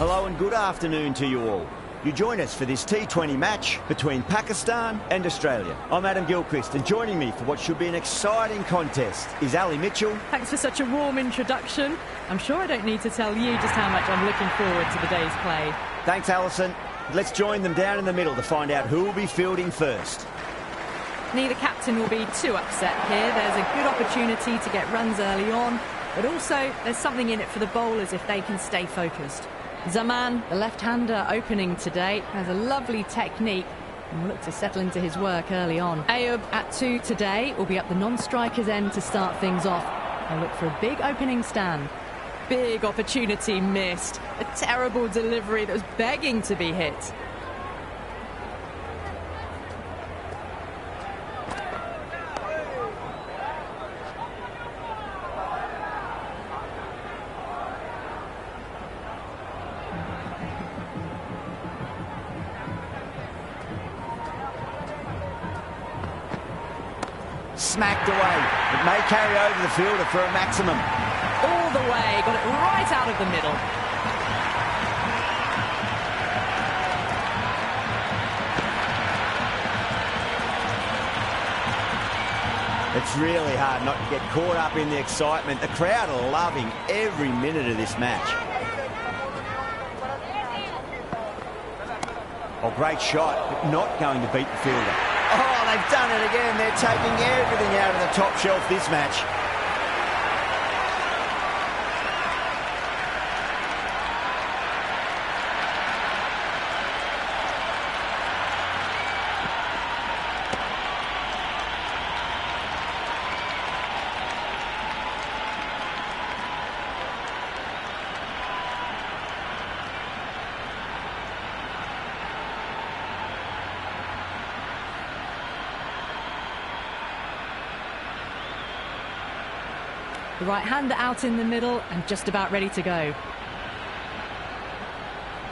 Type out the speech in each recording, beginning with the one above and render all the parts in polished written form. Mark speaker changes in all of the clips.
Speaker 1: Hello and good afternoon to you all. You join us for this T20 match between Pakistan and Australia. I'm Adam Gilchrist, and joining me for what should be an exciting contest is Ali Mitchell.
Speaker 2: Thanks for such a warm introduction. I'm sure I don't need to tell you just how much I'm looking forward to the day's play.
Speaker 1: Thanks, Alison. Let's join them down in the middle to find out who will be fielding first.
Speaker 2: Neither captain will be too upset here. There's a good opportunity to get runs early on, but also there's something in it for the bowlers if they can stay focused. Zaman, the left-hander opening today, has a lovely technique and will look to settle into his work early on. Ayub at 2 today will be up the non-striker's end to start things off. They'll look for a big opening stand. Big opportunity missed. A terrible delivery that was begging to be hit.
Speaker 1: Smacked away. It may carry over the fielder for a maximum.
Speaker 2: All the way, got it right out of the middle.
Speaker 1: It's really hard not to get caught up in the excitement. The crowd are loving every minute of this match. Oh, great shot, but not going to beat the fielder. Oh, they've done it again. They're taking everything out of the top shelf this match.
Speaker 2: The right-hander out in the middle and just about ready to go.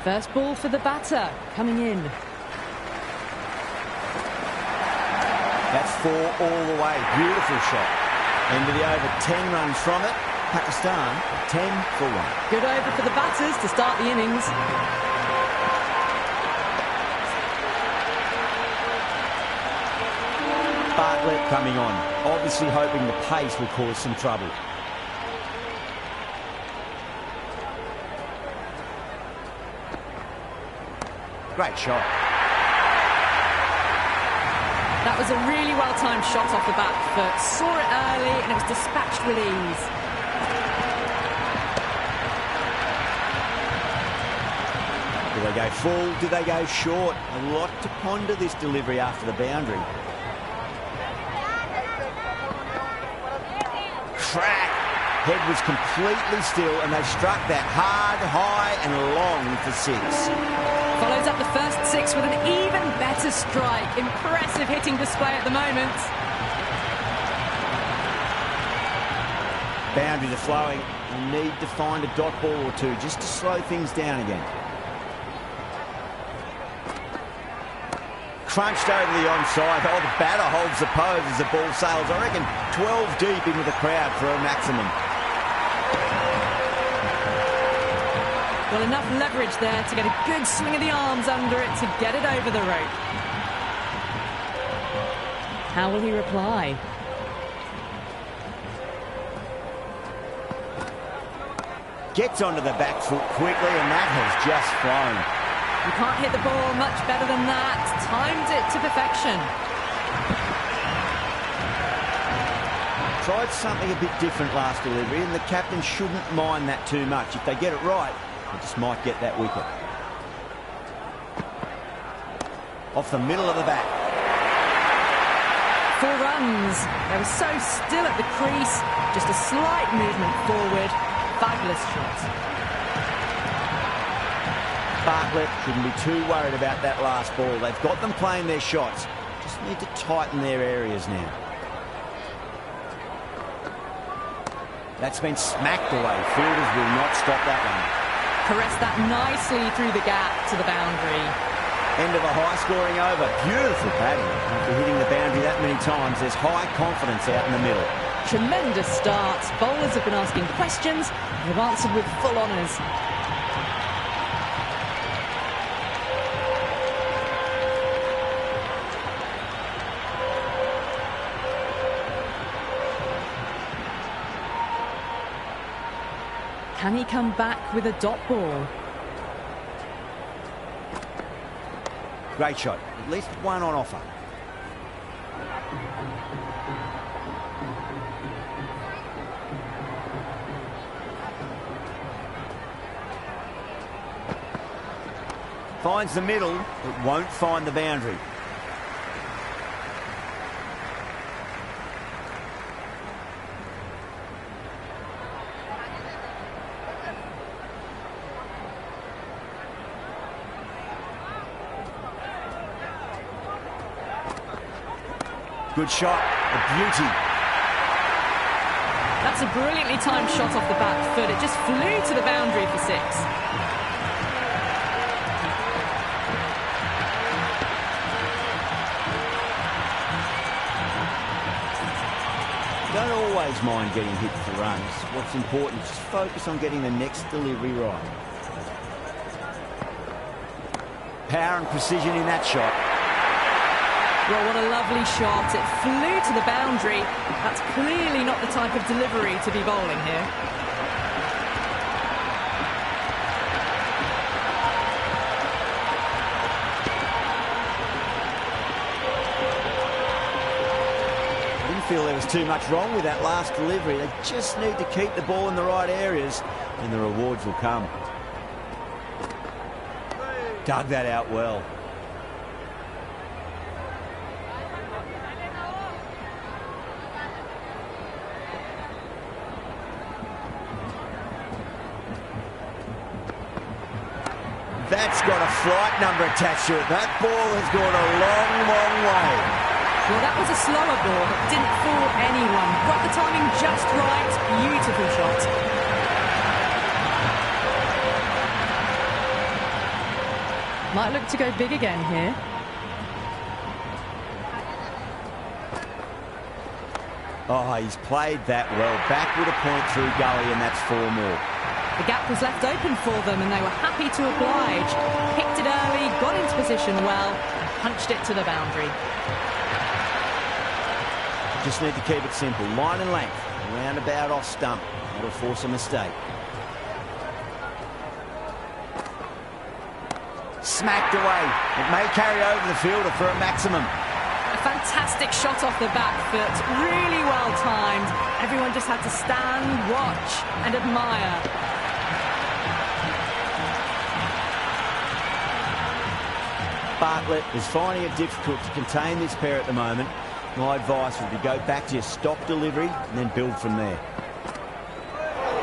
Speaker 2: First ball for the batter, coming in.
Speaker 1: That's 4 all the way. Beautiful shot. End of the over, 10 runs from it. Pakistan, 10 for 1.
Speaker 2: Good over for the batters to start the innings.
Speaker 1: Bartlett coming on, obviously hoping the pace will cause some trouble. Great shot.
Speaker 2: That was a really well-timed shot off the back foot. Saw it early and it was dispatched with ease.
Speaker 1: Do they go full? Do they go short? A lot to ponder this delivery after the boundary. Crack! Head was completely still and they struck that hard, high and long for 6.
Speaker 2: Follows up the first 6 with an even better strike. Impressive hitting display at the moment.
Speaker 1: Boundaries are flowing. You need to find a dot ball or two just to slow things down again. Crunched over the onside. Oh, the batter holds the pose as the ball sails. I reckon 12 deep into the crowd for a maximum.
Speaker 2: Well, enough leverage there to get a good swing of the arms under it to get it over the rope. How will he reply?
Speaker 1: Gets onto the back foot quickly and that has just flown.
Speaker 2: You can't hit the ball much better than that. Timed it to perfection.
Speaker 1: Tried something a bit different last delivery and the captain shouldn't mind that too much. If they get it right, they just might get that wicket. Off the middle of the bat.
Speaker 2: 4 runs. They were so still at the crease. Just a slight movement forward. Fabulous shot.
Speaker 1: Bartlett shouldn't be too worried about that last ball. They've got them playing their shots. Just need to tighten their areas now. That's been smacked away. Fielders will not stop that one.
Speaker 2: Caressed that nicely through the gap to the boundary.
Speaker 1: End of a high-scoring over. Beautiful batting. After hitting the boundary that many times, there's high confidence out in the middle.
Speaker 2: Tremendous start. Bowlers have been asking questions and have answered with full honours. Can he come back with a dot ball?
Speaker 1: Great shot. At least one on offer. Finds the middle, but won't find the boundary. Good shot, a beauty.
Speaker 2: That's a brilliantly timed shot off the back foot. It just flew to the boundary for 6.
Speaker 1: Don't always mind getting hit for runs. What's important is focus on getting the next delivery right. Power and precision in that shot.
Speaker 2: Well, what a lovely shot. It flew to the boundary. That's clearly not the type of delivery to be bowling here.
Speaker 1: I didn't feel there was too much wrong with that last delivery. They just need to keep the ball in the right areas and the rewards will come. Dug that out well. That's got a flight number attached to it. That ball has gone a long, long way.
Speaker 2: Well, that was a slower ball that didn't fool anyone. Got the timing just right. Beautiful shot. Might look to go big again here.
Speaker 1: Oh, he's played that well. Back with a point through gully, and that's 4 more.
Speaker 2: The gap was left open for them and they were happy to oblige. Picked it early, got into position well, punched it to the boundary.
Speaker 1: Just need to keep it simple. Line and length. Roundabout off stump. That'll force a mistake. Smacked away. It may carry over the fielder for a maximum.
Speaker 2: A fantastic shot off the back foot. Really well timed. Everyone just had to stand, watch and admire.
Speaker 1: Bartlett is finding it difficult to contain this pair at the moment. My advice would be go back to your stock delivery and then build from there.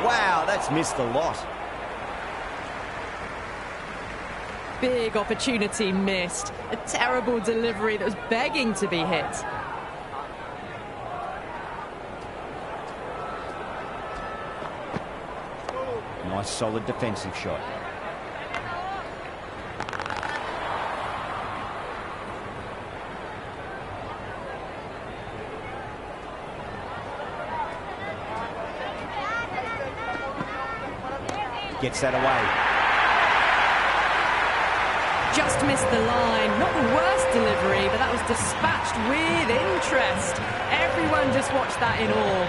Speaker 1: Wow, that's missed a lot.
Speaker 2: Big opportunity missed. A terrible delivery that was begging to be hit.
Speaker 1: Nice solid defensive shot. Gets that away.
Speaker 2: Just missed the line. Not the worst delivery, but that was dispatched with interest. Everyone just watched that in awe.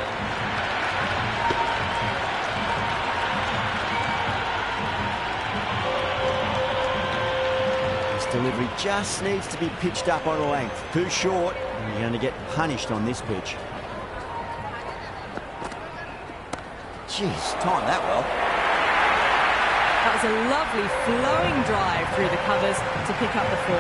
Speaker 1: This delivery just needs to be pitched up on a length. Too short, and you're going to get punished on this pitch. Jeez, timed that well.
Speaker 2: That was a lovely flowing drive through the covers to pick up the 4.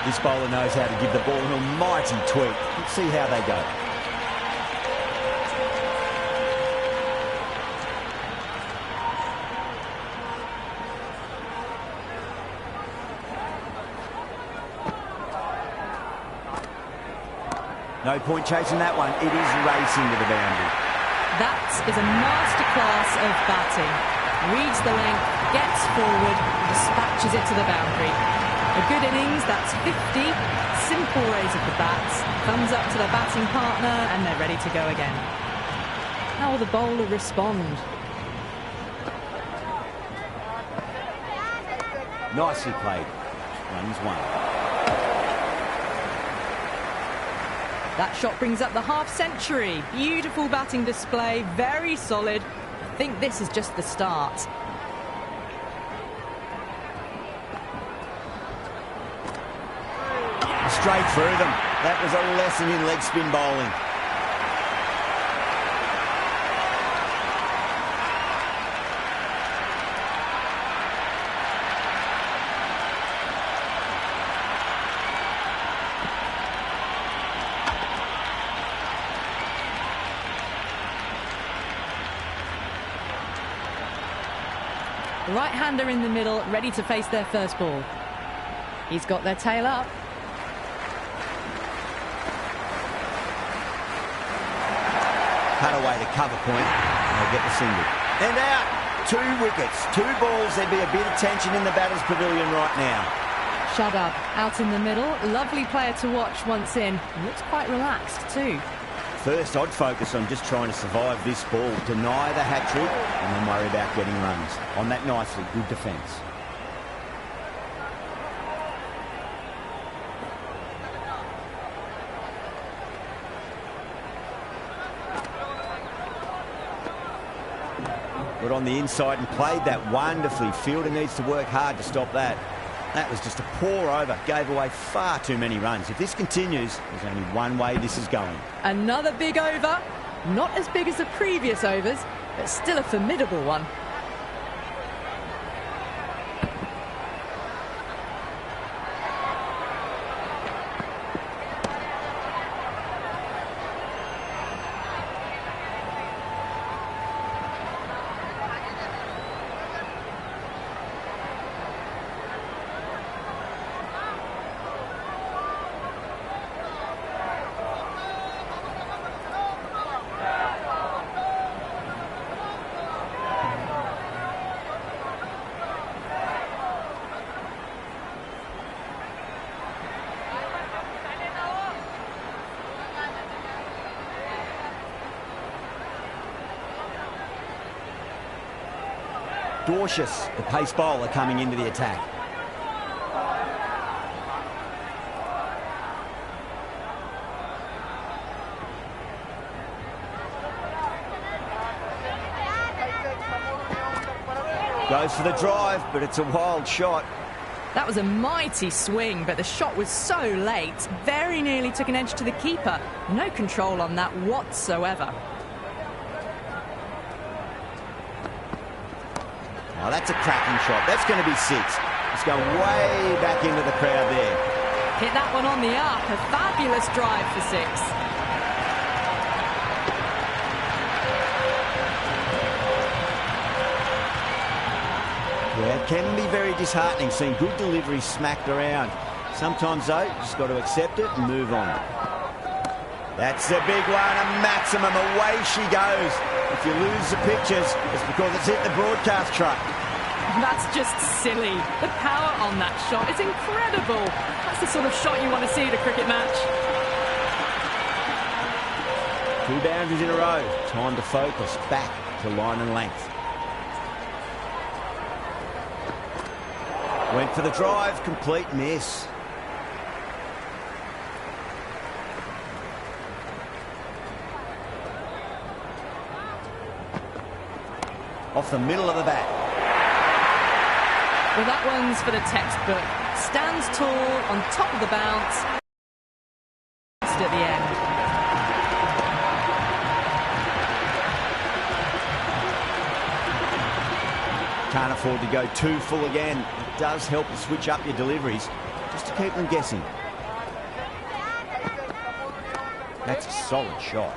Speaker 1: This bowler knows how to give the ball an almighty tweak. Let's see how they go. No point chasing that one. It is racing to the boundary.
Speaker 2: That is a masterclass of batting. Reads the length, gets forward, dispatches it to the boundary. A good innings, that's 50. Simple raise of the bats. Thumbs up to the batting partner and they're ready to go again. How will the bowler respond?
Speaker 1: Nicely played. Runs 1.
Speaker 2: That shot brings up the half-century. Beautiful batting display, very solid. I think this is just the start.
Speaker 1: Straight through them. That was a lesson in leg spin bowling.
Speaker 2: The right-hander in the middle, ready to face their first ball. He's got their tail up.
Speaker 1: Cut away the cover point. They'll get the single. And out. 2 wickets, 2 balls. There'd be a bit of tension in the batter's pavilion right now.
Speaker 2: Shadab out in the middle. Lovely player to watch once in. Looks quite relaxed too.
Speaker 1: First, I'd focus on just trying to survive this ball, deny the hat-trick, and then worry about getting runs. On that nicely, good defence. Got on the inside and played that wonderfully. Fielder needs to work hard to stop that. That was just a poor over. Gave away far too many runs. If this continues, there's only one way this is going.
Speaker 2: Another big over. Not as big as the previous overs, but still a formidable one.
Speaker 1: Cautious, the pace bowler coming into the attack. Goes for the drive, but it's a wild shot.
Speaker 2: That was a mighty swing, but the shot was so late. Very nearly took an edge to the keeper. No control on that whatsoever.
Speaker 1: Oh, that's a cracking shot. That's going to be 6. It's going way back into the crowd there.
Speaker 2: Hit that one on the arc. A fabulous drive for 6.
Speaker 1: Yeah, it can be very disheartening seeing good delivery smacked around. Sometimes, though, you just got to accept it and move on. That's a big one, a maximum. Away she goes. If you lose the pictures, it's because it's hit the broadcast truck.
Speaker 2: That's just silly. The power on that shot is incredible. That's the sort of shot you want to see at a cricket match.
Speaker 1: 2 boundaries in a row. Time to focus back to line and length. Went for the drive, complete miss. Off the middle of the bat.
Speaker 2: Well, that one's for the textbook. Stands tall, on top of the bounce. Just at the end.
Speaker 1: Can't afford to go too full again. It does help to switch up your deliveries, just to keep them guessing. That's a solid shot.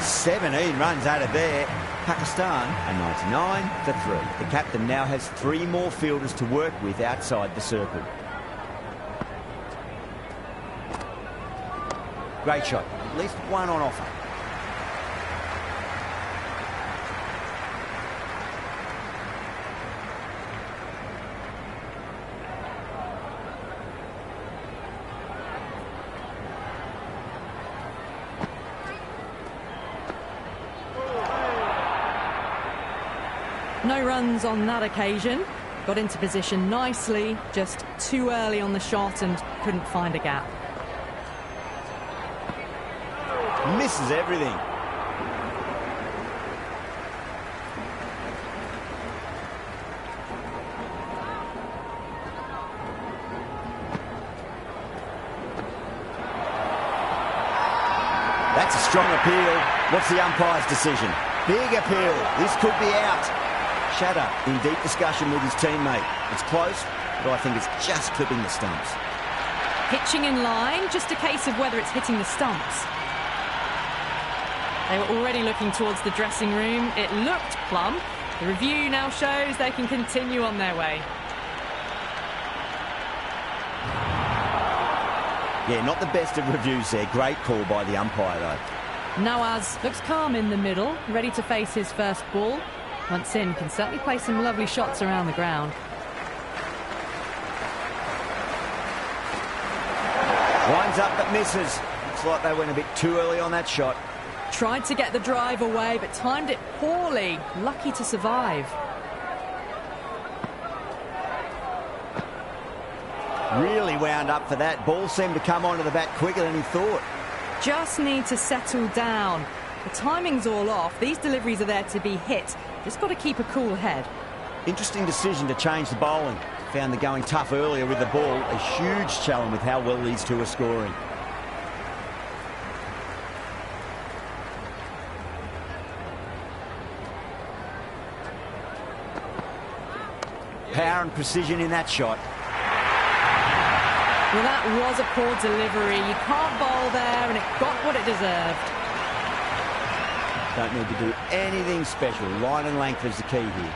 Speaker 1: 17 runs out of there. Pakistan are 99 for 3. The captain now has 3 more fielders to work with outside the circle. Great shot. At least one on offer.
Speaker 2: No runs on that occasion. Got into position nicely, just too early on the shot and couldn't find a gap.
Speaker 1: Misses everything. That's a strong appeal. What's the umpire's decision? Big appeal. This could be out. Shatter in deep discussion with his teammate. It's close, but I think it's just clipping the stumps.
Speaker 2: Pitching in line, just a case of whether it's hitting the stumps. They were already looking towards the dressing room. It looked plumb. The review now shows they can continue on their way.
Speaker 1: Yeah, not the best of reviews there. Great call by the umpire, though.
Speaker 2: Nawaz looks calm in the middle, ready to face his first ball. Once in, can certainly play some lovely shots around the ground.
Speaker 1: Winds up but misses. Looks like they went a bit too early on that shot.
Speaker 2: Tried to get the drive away, but timed it poorly. Lucky to survive.
Speaker 1: Really wound up for that. Ball seemed to come onto the bat quicker than he thought.
Speaker 2: Just need to settle down. The timing's all off. These deliveries are there to be hit. Just got to keep a cool head.
Speaker 1: Interesting decision to change the bowling. Found the going tough earlier with the ball. A huge challenge with how well these two are scoring. Power and precision in that shot.
Speaker 2: Well, that was a poor delivery. You can't bowl there, and it got what it deserved.
Speaker 1: Don't need to do anything special. Line and length is the key here.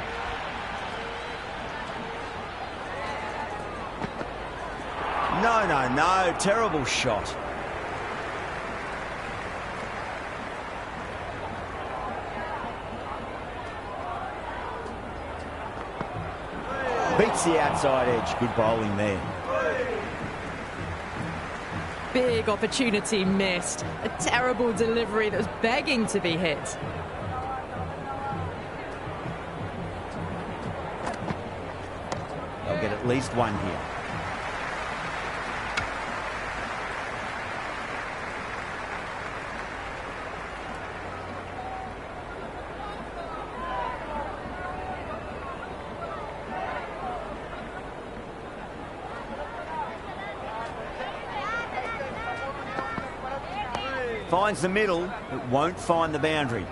Speaker 1: No, no, no. Terrible shot. Beats the outside edge. Good bowling there.
Speaker 2: Big opportunity missed. A terrible delivery that was begging to be hit.
Speaker 1: They'll get at least one here. Finds the middle, but won't find the boundary.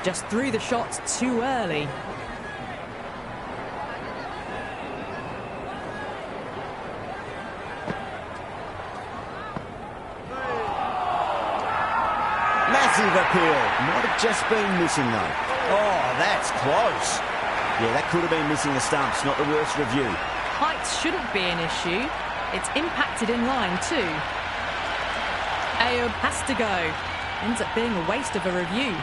Speaker 2: Just threw the shots too early.
Speaker 1: Massive appeal. Might have just been missing, though. Oh, that's close. Yeah, that could have been missing the stumps. Not the worst review.
Speaker 2: Height shouldn't be an issue. It's impacted in line too. Ayub has to go. Ends up being a waste of a review.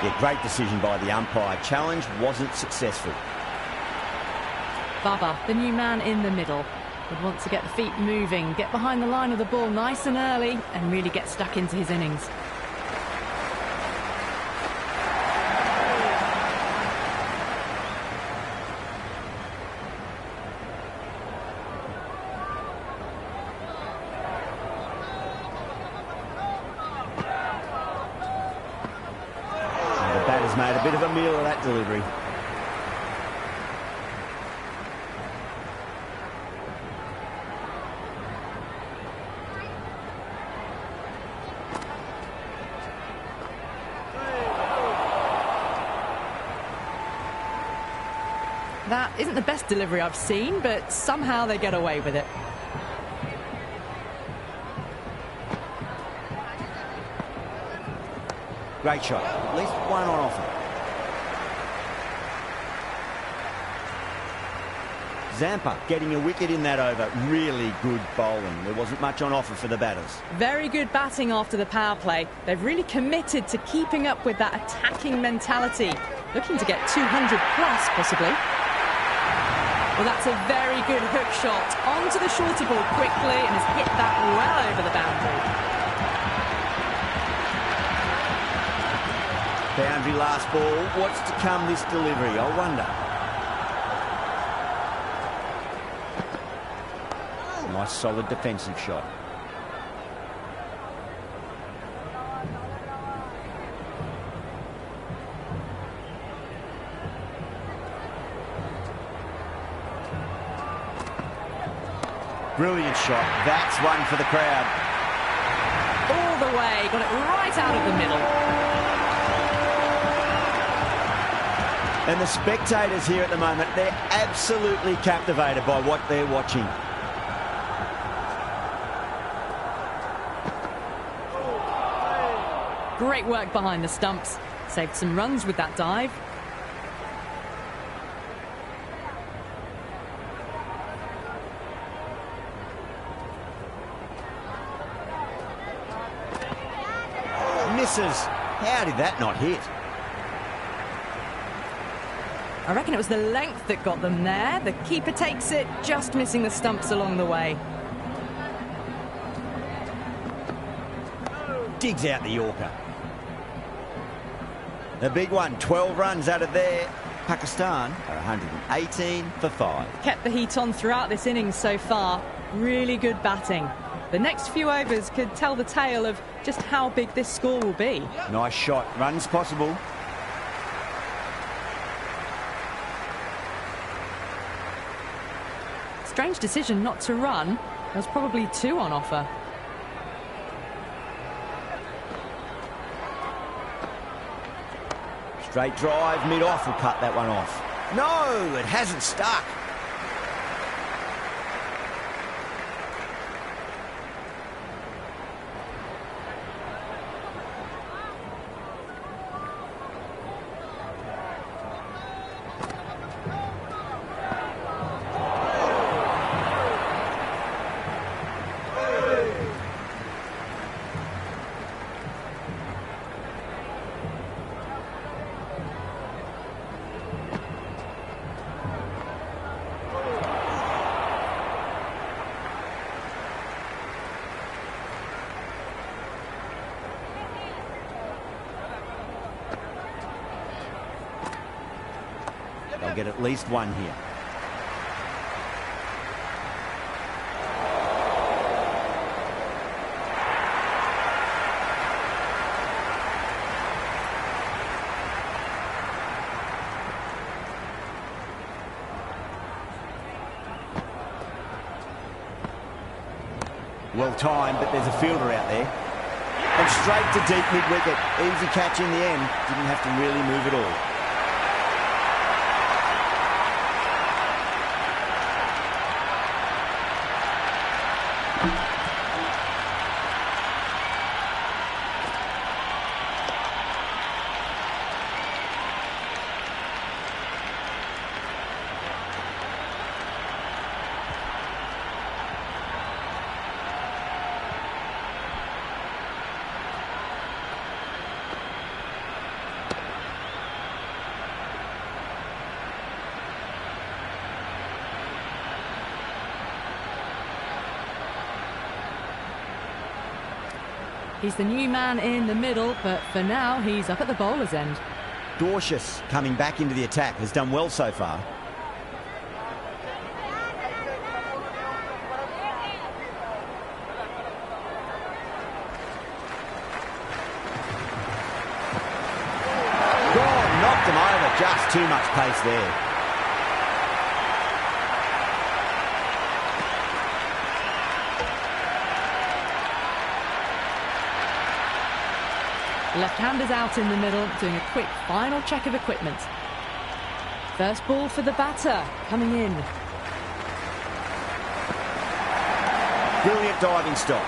Speaker 1: Yeah, great decision by the umpire. Challenge wasn't successful.
Speaker 2: Baba, the new man in the middle, would want to get the feet moving, get behind the line of the ball nice and early, and really get stuck into his innings.
Speaker 1: And the batter's made a bit of a meal of that delivery.
Speaker 2: That isn't the best delivery I've seen, but somehow they get away with it.
Speaker 1: Great shot. At least one on offer. Zampa getting a wicket in that over. Really good bowling. There wasn't much on offer for the batters.
Speaker 2: Very good batting after the power play. They've really committed to keeping up with that attacking mentality. Looking to get 200 plus, possibly. Well, that's a very good hook shot. Onto the shorter ball quickly and has hit that well over the boundary.
Speaker 1: Boundary last ball. What's to come this delivery, I wonder. Nice solid defensive shot. Brilliant shot. That's one for the crowd.
Speaker 2: All the way. Got it right out of the middle.
Speaker 1: And the spectators here at the moment, they're absolutely captivated by what they're watching.
Speaker 2: Great work behind the stumps. Saved some runs with that dive.
Speaker 1: Misses. How did that not hit?
Speaker 2: I reckon it was the length that got them there. The keeper takes it, just missing the stumps along the way.
Speaker 1: Digs out the Yorker. The big one, 12 runs out of there. Pakistan are 118 for 5.
Speaker 2: Kept the heat on throughout this innings so far. Really good batting. The next few overs could tell the tale of just how big this score will be.
Speaker 1: Nice shot. Runs possible.
Speaker 2: Strange decision not to run. There's probably 2 on offer.
Speaker 1: Straight drive, mid-off will cut that one off. No, it hasn't stuck. They'll get at least one here. Well timed, but there's a fielder out there. And straight to deep mid-wicket. Easy catch in the end. Didn't have to really move at all.
Speaker 2: He's the new man in the middle, but for now, he's up at the bowler's end.
Speaker 1: Dorcius coming back into the attack has done well so far. Gone, knocked him over, just too much pace there.
Speaker 2: Left-handers out in the middle, doing a quick final check of equipment. First ball for the batter, coming in.
Speaker 1: Brilliant diving stop.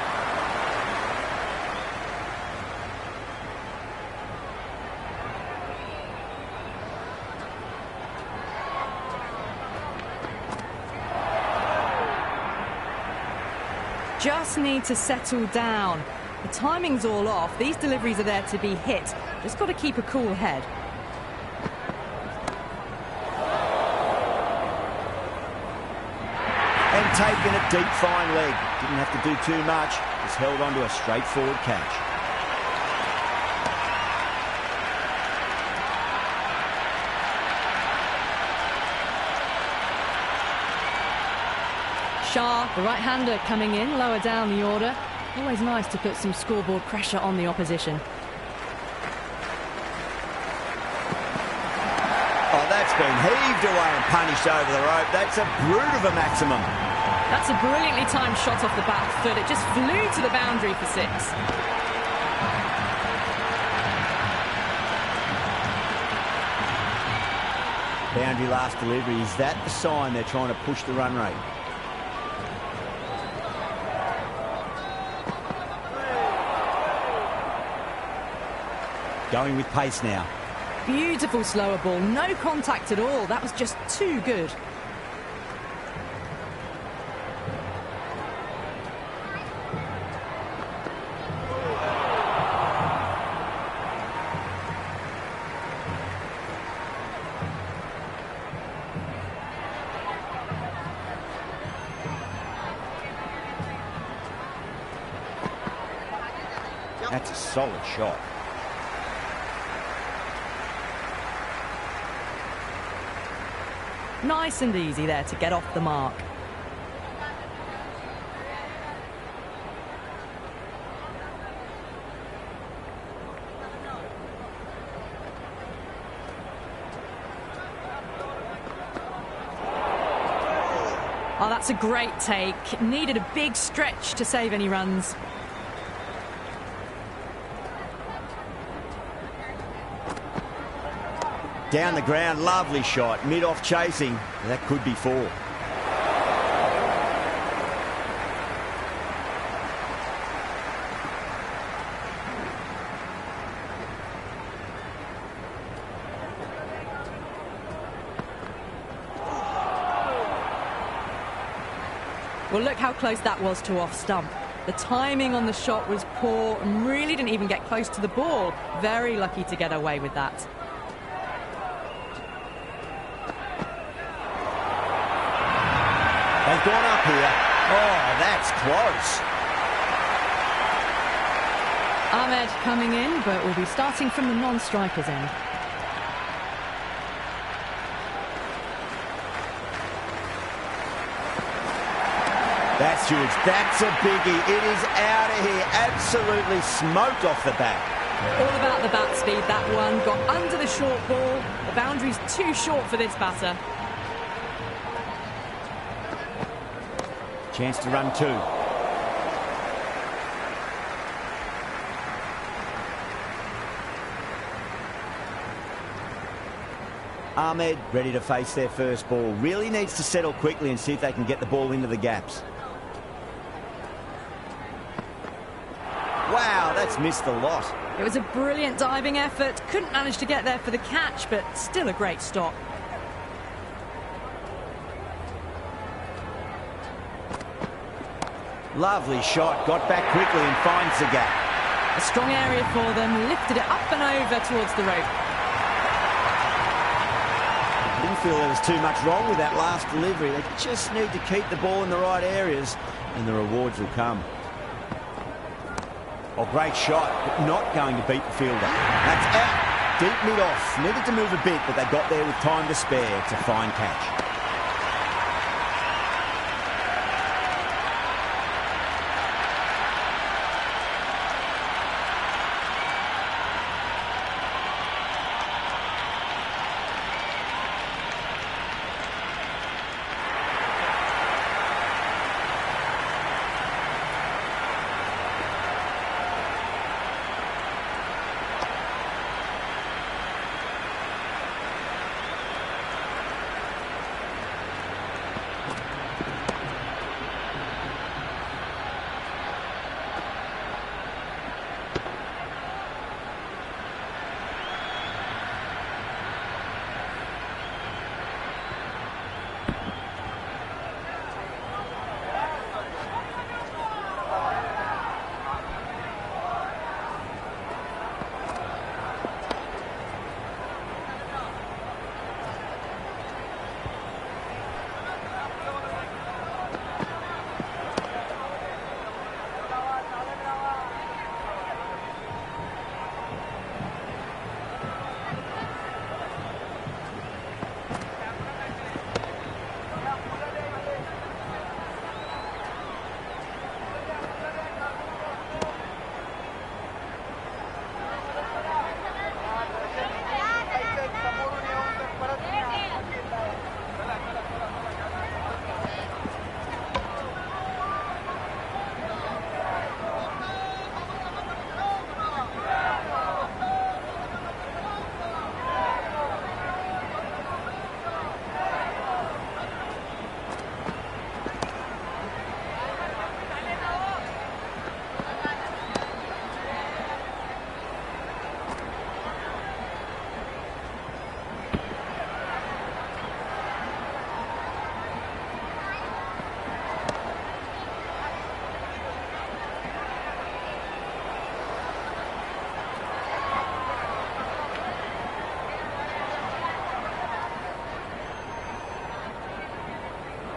Speaker 2: just need to settle down. The timing's all off. These deliveries are there to be hit. Just got to keep a cool head.
Speaker 1: And taking it deep, fine leg. Didn't have to do too much. Just held on to a straightforward catch.
Speaker 2: Shah, the right-hander, coming in, lower down the order. Always nice to put some scoreboard pressure on the opposition.
Speaker 1: Oh, that's been heaved away and punished over the rope. That's a brute of a maximum.
Speaker 2: That's a brilliantly timed shot off the back foot. It just flew to the boundary for 6.
Speaker 1: Boundary last delivery. Is that the sign they're trying to push the run rate? Going with pace now.
Speaker 2: Beautiful slower ball. No contact at all. That was just too good.
Speaker 1: That's a solid shot.
Speaker 2: Nice and easy there to get off the mark. Oh, that's a great take. Needed a big stretch to save any runs.
Speaker 1: Down the ground, lovely shot. Mid-off chasing. That could be 4.
Speaker 2: Well, look how close that was to off stump. The timing on the shot was poor and really didn't even get close to the ball. Very lucky to get away with that.
Speaker 1: They've gone up here. Oh, that's close.
Speaker 2: Ahmed coming in, but will be starting from the non-striker's end.
Speaker 1: That's huge. That's a biggie. It is out of here. Absolutely smoked off the bat.
Speaker 2: All about the bat speed, that one. Got under the short ball. The boundary's too short for this batter.
Speaker 1: Chance to run 2. Ahmed ready to face their first ball. Really needs to settle quickly and see if they can get the ball into the gaps. Wow, that's missed the lot.
Speaker 2: It was a brilliant diving effort. Couldn't manage to get there for the catch, but still a great stop.
Speaker 1: Lovely shot. Got back quickly and finds the gap.
Speaker 2: A strong area for them. Lifted it up and over towards the rope.
Speaker 1: Didn't feel there was too much wrong with that last delivery. They just need to keep the ball in the right areas and the rewards will come. Oh, great shot, but not going to beat the fielder. That's out. Deep mid-off. Needed to move a bit, but they got there with time to spare. It's a fine catch.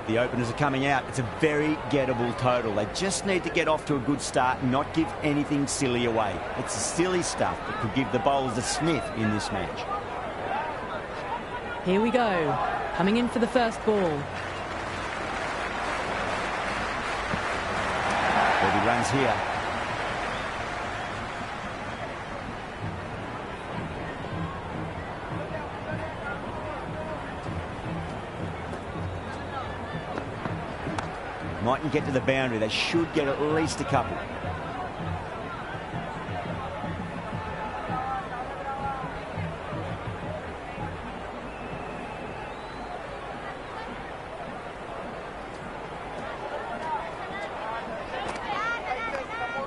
Speaker 1: The openers are coming out. It's a very gettable total. They just need to get off to a good start and not give anything silly away. It's the silly stuff that could give the bowlers a sniff in this match.
Speaker 2: Here we go. Coming in for the first ball.
Speaker 1: There'll be runs here. Mightn't get to the boundary. They should get at least a couple.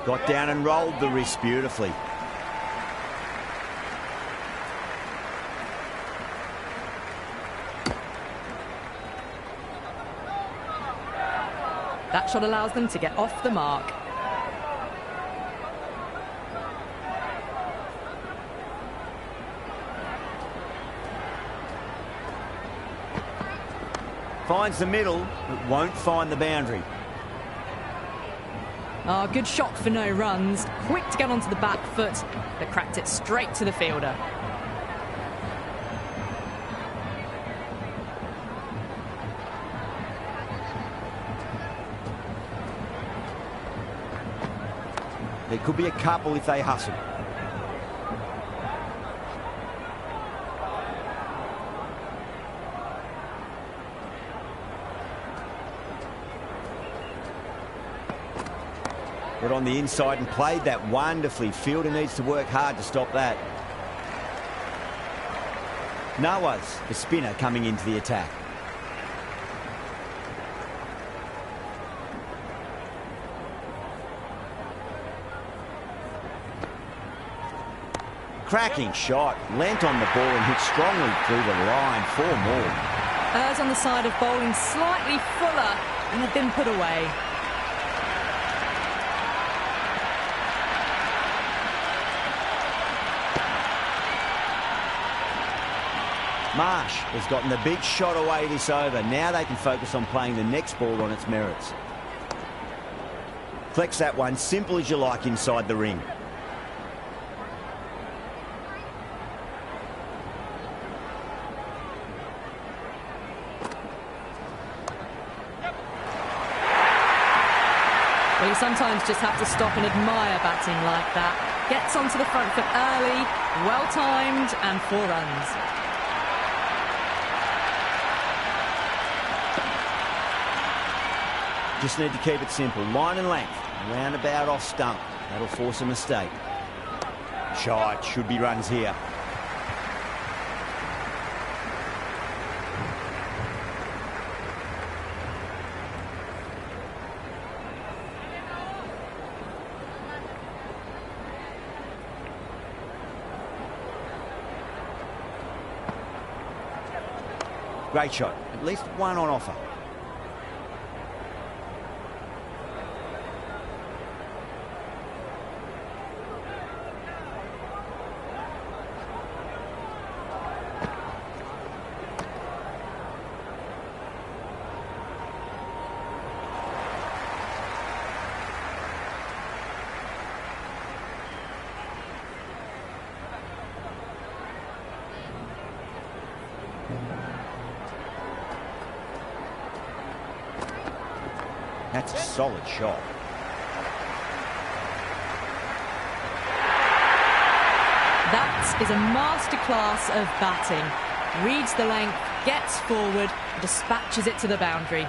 Speaker 1: Got down and rolled the wrist beautifully.
Speaker 2: That shot allows them to get off the mark.
Speaker 1: Finds the middle, but won't find the boundary.
Speaker 2: Ah, good shot for no runs. Quick to get onto the back foot, but cracked it straight to the fielder.
Speaker 1: There could be a couple if they hustle. Got on the inside and played that wonderfully. Fielder needs to work hard to stop that. Nawaz, the spinner, coming into the attack. Cracking shot, leant on the ball and hit strongly through the line. 4 more.
Speaker 2: Errs on the side of bowling slightly fuller and had been put away.
Speaker 1: Marsh has gotten the big shot away this over. Now they can focus on playing the next ball on its merits. Flex that one, simple as you like inside the ring.
Speaker 2: Well, you sometimes just have to stop and admire batting like that. Gets onto the front foot early, well-timed, and 4 runs.
Speaker 1: Just need to keep it simple. Line and length. Roundabout off stump. That'll force a mistake. Shot. Should be runs here. Great shot. At least one on offer. That's a solid shot.
Speaker 2: That is a masterclass of batting. Reads the length, gets forward, dispatches it to the boundary.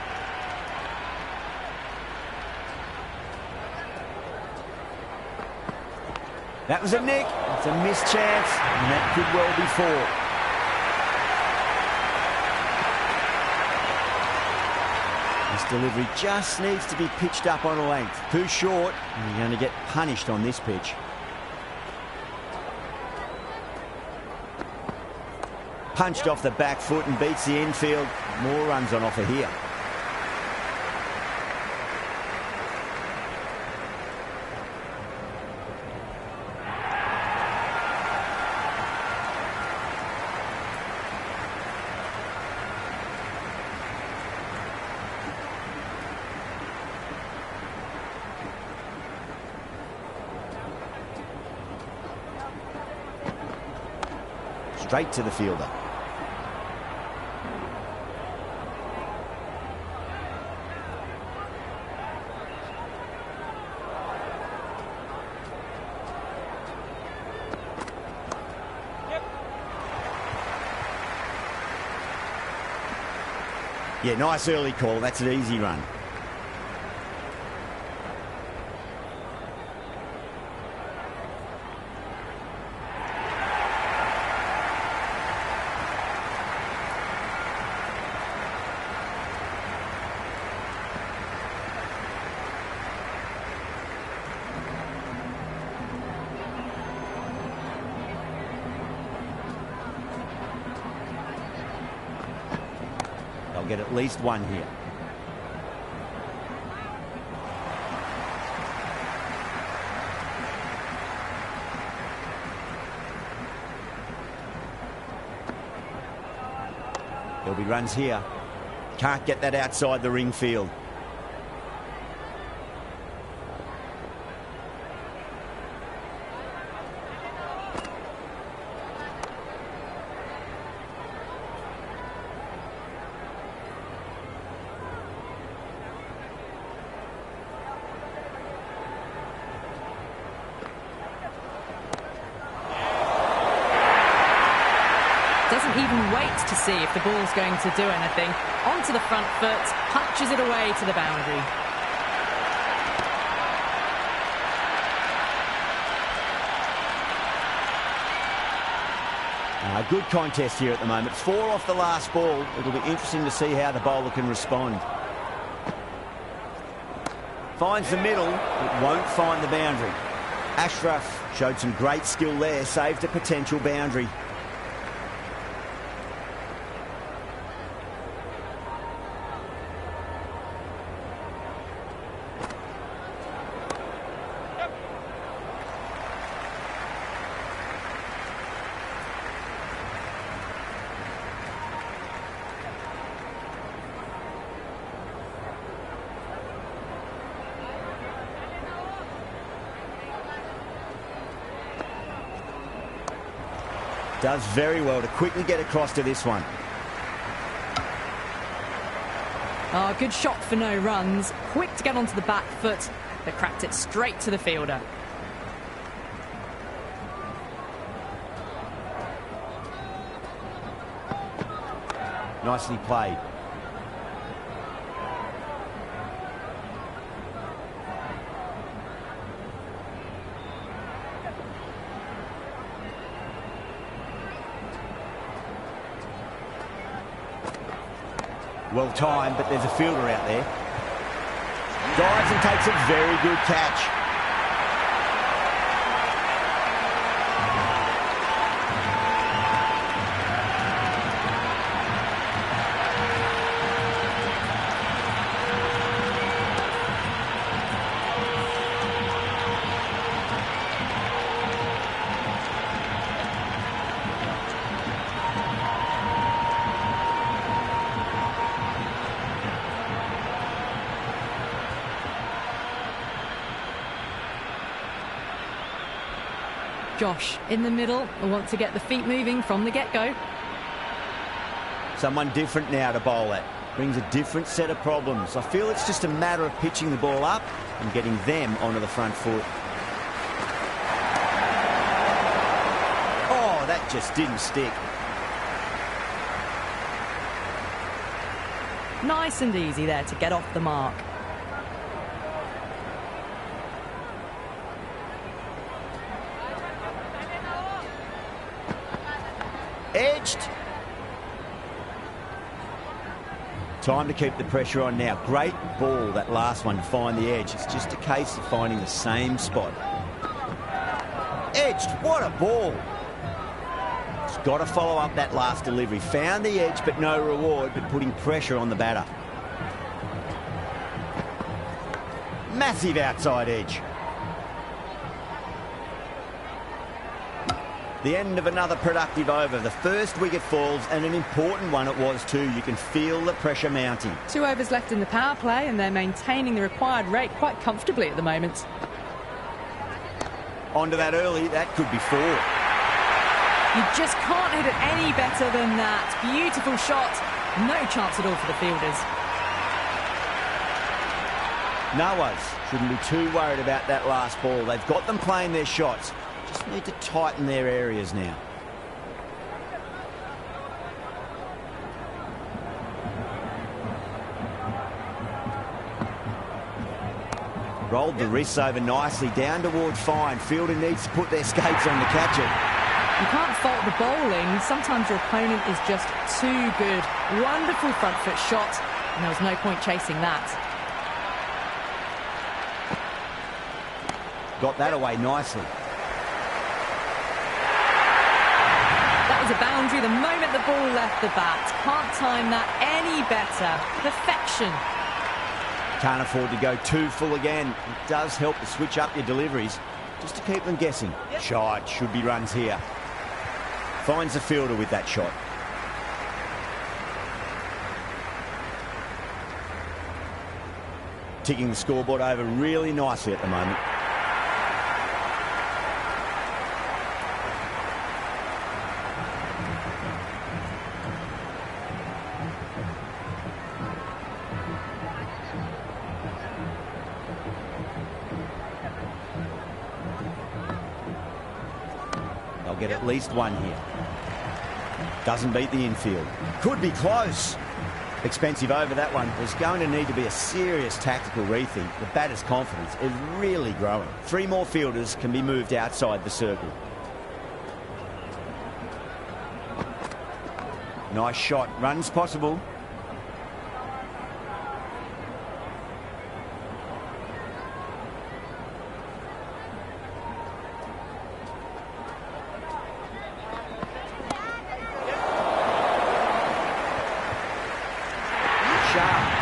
Speaker 1: That was a nick. It's a missed chance, and that could well be 4. This delivery just needs to be pitched up on a length. Too short, and you're going to get punished on this pitch. Punched off the back foot and beats the infield. More runs on offer here. straight to the fielder. Yeah, nice early call. That's an easy run. They'll get at least one here. There'll be runs here. Can't get that outside the ring field.
Speaker 2: Doesn't even wait to see if the ball's going to do anything. Onto the front foot, punches it away to the boundary.
Speaker 1: A good contest here at the moment. It's 4 off the last ball. It'll be interesting to see how the bowler can respond. Finds the middle, but won't find the boundary. Ashraf showed some great skill there, saved a potential boundary. Does very well to quickly get across to this one.
Speaker 2: Oh, good shot for no runs. Quick to get onto the back foot. They cracked it straight to the fielder.
Speaker 1: Nicely played. Well timed, but there's a fielder out there. Dives and takes a very good catch.
Speaker 2: Josh in the middle will want to get the feet moving from the get-go.
Speaker 1: Someone different now to bowl at. Brings a different set of problems. I feel it's just a matter of pitching the ball up and getting them onto the front foot. Oh, that just didn't stick.
Speaker 2: Nice and easy there to get off the mark.
Speaker 1: Edged. Time to keep the pressure on now. Great ball, that last one, to find the edge. It's just a case of finding the same spot. Edged. What a ball. It's got to follow up that last delivery. Found the edge, but no reward, but putting pressure on the batter. Massive outside edge. The end of another productive over. The first wicket falls, and an important one it was too. You can feel the pressure mounting.
Speaker 2: 2 overs left in the power play, and they're maintaining the required rate quite comfortably at the moment.
Speaker 1: Onto that early, that could be 4.
Speaker 2: You just can't hit it any better than that. Beautiful shot. No chance at all for the fielders.
Speaker 1: Noahs shouldn't be too worried about that last ball. They've got them playing their shots. Just need to tighten their areas now. Rolled the wrists over nicely, down towards fine. Fielder needs to put their skates on to catch it.
Speaker 2: You can't fault the bowling. Sometimes your opponent is just too good. Wonderful front foot shot, and there was no point chasing that.
Speaker 1: Got that away nicely.
Speaker 2: That was a boundary the moment the ball left the bat. Can't time that any better. Perfection.
Speaker 1: Can't afford to go too full again. It does help to switch up your deliveries, just to keep them guessing. Shot, should be runs here. Finds the fielder with that shot. Ticking the scoreboard over really nicely at the moment. They'll get at least one here. Doesn't beat the infield. Could be close. Expensive over that one. There's going to need to be a serious tactical rethink. The batter's confidence is really growing. 3 more fielders can be moved outside the circle. Nice shot. Runs possible.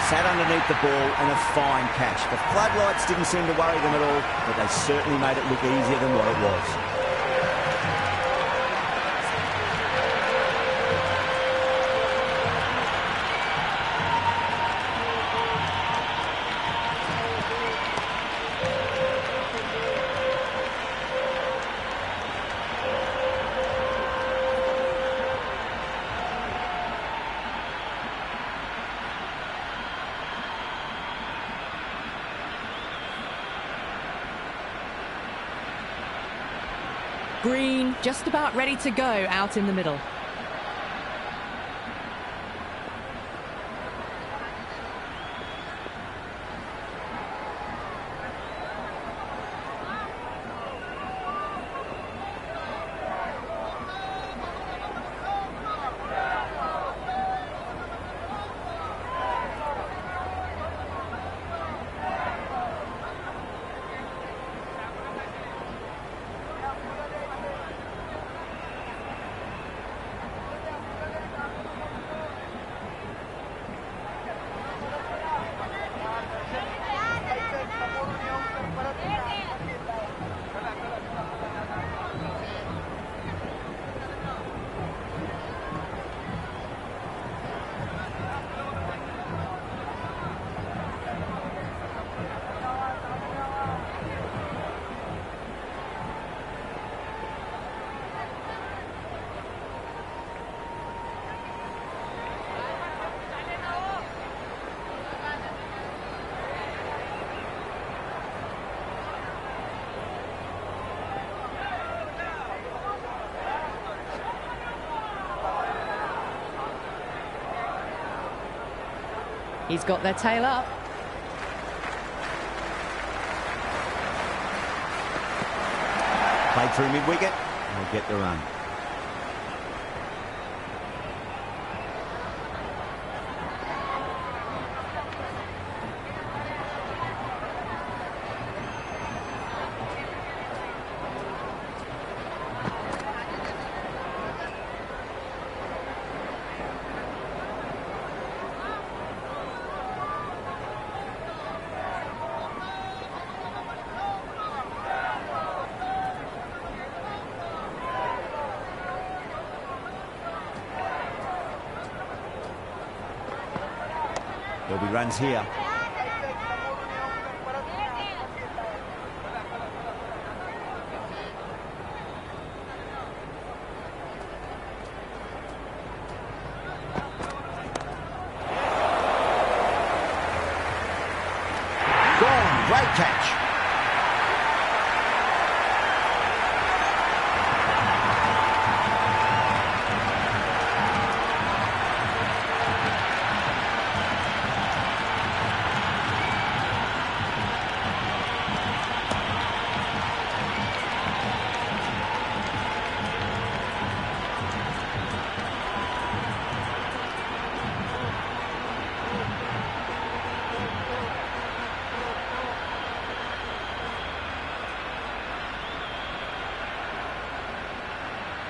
Speaker 1: Sat underneath the ball and a fine catch. The floodlights didn't seem to worry them at all, but they certainly made it look easier than what it was.
Speaker 2: Green just about ready to go out in the middle. He's got their tail up.
Speaker 1: Played through mid-wicket, and will get the run. There'll be runs here.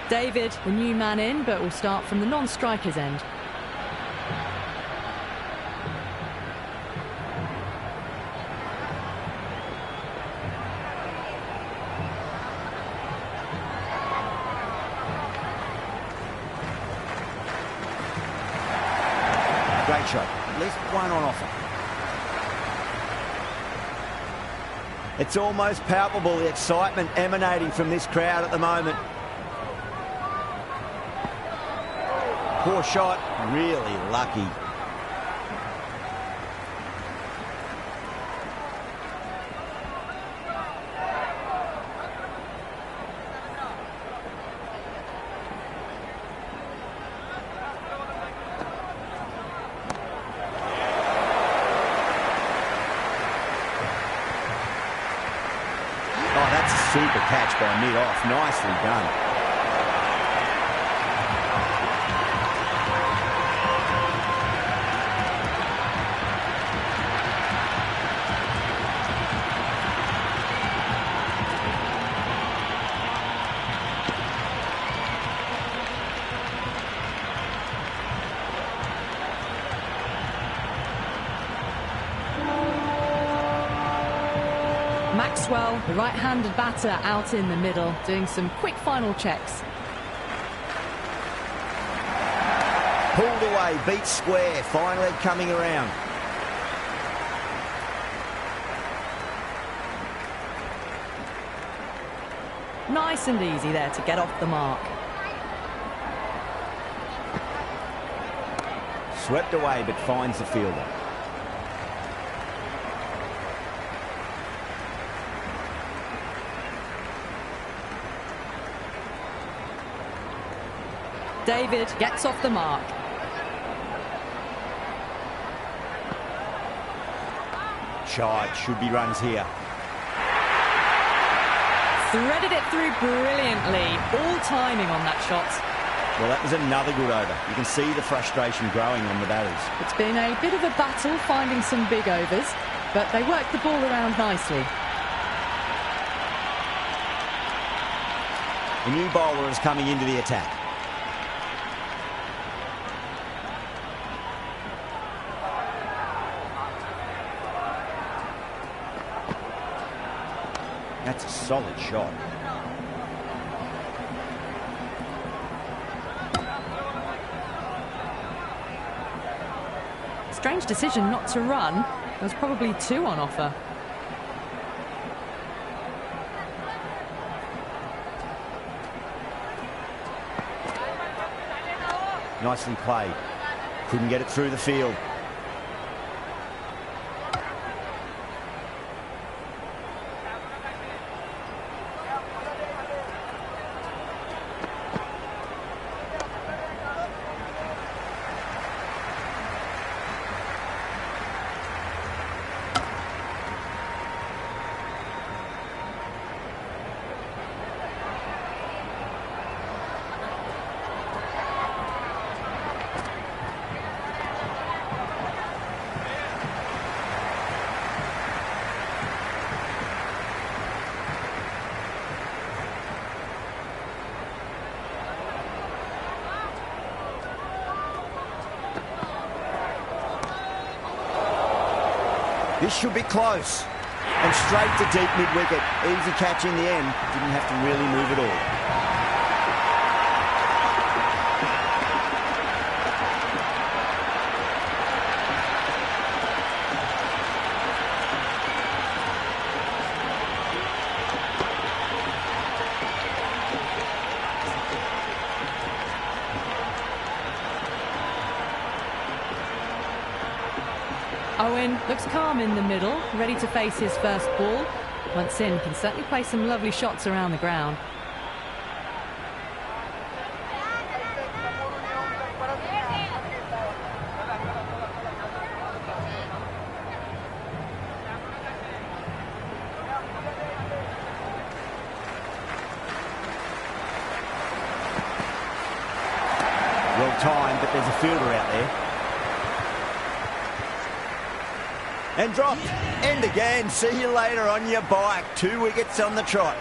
Speaker 2: David, the new man in, but will start from the non-striker's end.
Speaker 1: Great shot. At least one on offer. It's almost palpable, the excitement emanating from this crowd at the moment. Poor shot, really lucky. Oh, that's a super catch by mid-off. Nicely done.
Speaker 2: Maxwell, the right-handed batter, out in the middle, doing some quick final checks.
Speaker 1: Pulled away, beat square, finally coming around.
Speaker 2: Nice and easy there to get off the mark.
Speaker 1: Swept away, but finds the fielder.
Speaker 2: David gets off the mark.
Speaker 1: Shot, should be runs here.
Speaker 2: Threaded it through brilliantly. All timing on that shot.
Speaker 1: Well, that was another good over. You can see the frustration growing on the batters.
Speaker 2: It's been a bit of a battle finding some big overs, but they worked the ball around nicely.
Speaker 1: The new bowler is coming into the attack. That's a solid shot.
Speaker 2: Strange decision not to run. There's probably two on offer.
Speaker 1: Nicely played. Couldn't get it through the field. This should be close. And straight to deep mid-wicket. Easy catch in the end. Didn't have to really move at all.
Speaker 2: Owen looks calm in the middle, ready to face his first ball. Once in, can certainly play some lovely shots around the ground.
Speaker 1: Well timed, but there's a fielder out there. And dropped. End again. See you later on your bike. 2 wickets on the trot.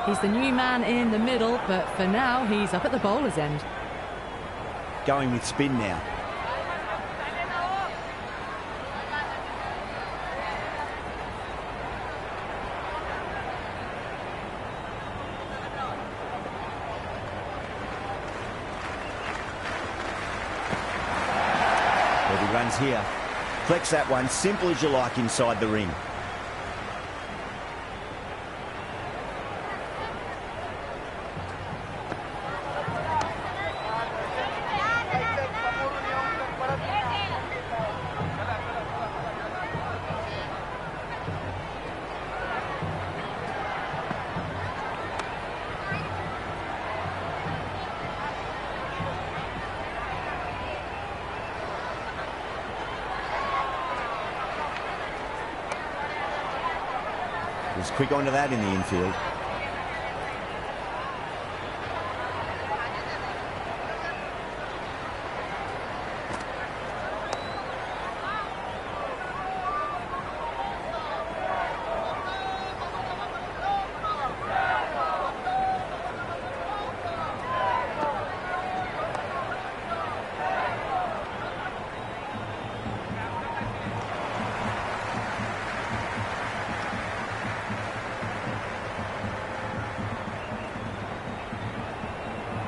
Speaker 2: He's the new man in the middle, but for now, he's up at the bowler's end.
Speaker 1: Going with spin now. Well, he runs here. Flex that one, simple as you like inside the ring. He's quick onto that in the infield.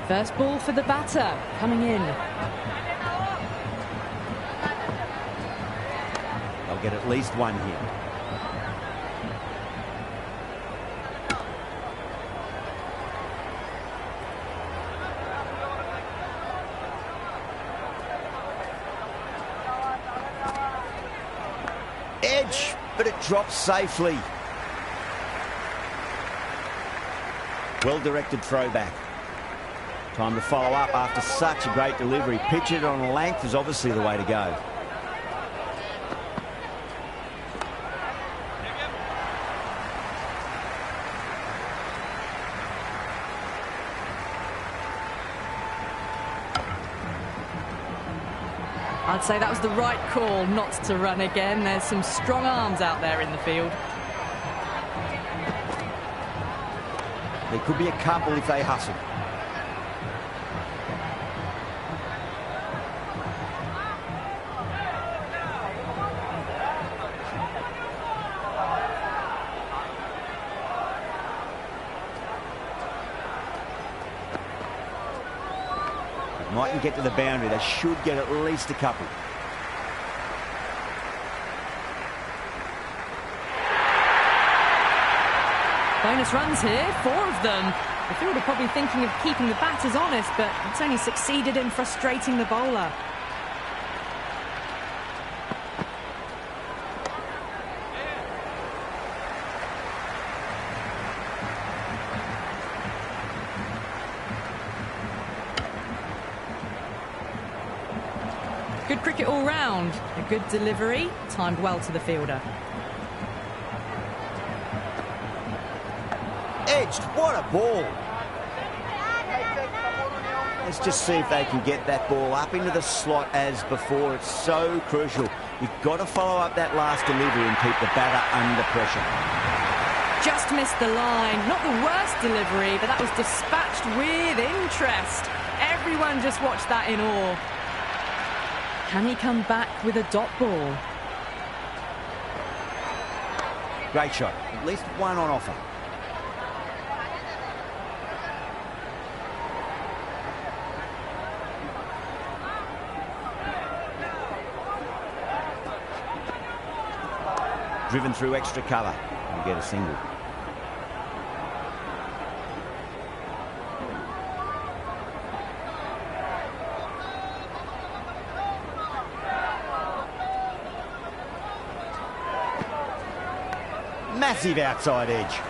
Speaker 2: First ball for the batter, coming in.
Speaker 1: They'll get at least one here. Edge, but it drops safely. Well-directed throwback. Time to follow up after such a great delivery. Pitch it on length is obviously the way to go.
Speaker 2: I'd say that was the right call not to run again. There's some strong arms out there in the field.
Speaker 1: There could be a couple if they hustle. Mightn't get to the boundary. They should get at least a couple.
Speaker 2: Bonus runs here, 4 of them. The field are probably thinking of keeping the batters honest, but it's only succeeded in frustrating the bowler. Good cricket all round. A good delivery, timed well to the fielder.
Speaker 1: Edged, what a ball. Let's just see if they can get that ball up into the slot as before. It's so crucial. You've got to follow up that last delivery and keep the batter under pressure.
Speaker 2: Just missed the line. Not the worst delivery, but that was dispatched with interest. Everyone just watched that in awe. Can he come back with a dot ball?
Speaker 1: Great shot. At least one on offer. Driven through extra cover and get a single. Massive outside edge.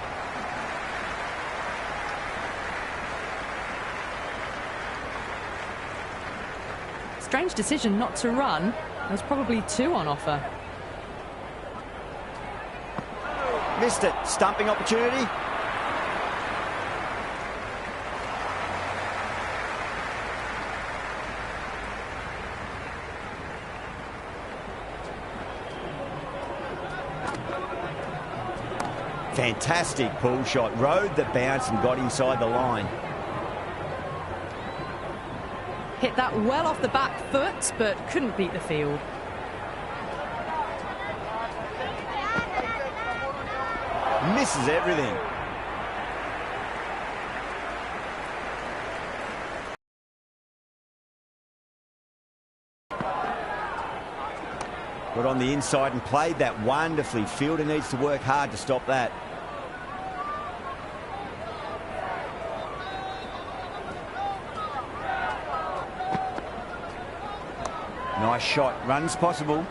Speaker 2: Strange decision not to run. There's probably 2 on offer.
Speaker 1: Missed it. Stumping opportunity. Fantastic pull shot. Rode the bounce and got inside the line.
Speaker 2: Hit that well off the back foot, but couldn't beat the field.
Speaker 1: Misses everything. Got on the inside and played that wonderfully. Fielder needs to work hard to stop that. Nice shot. Runs possible.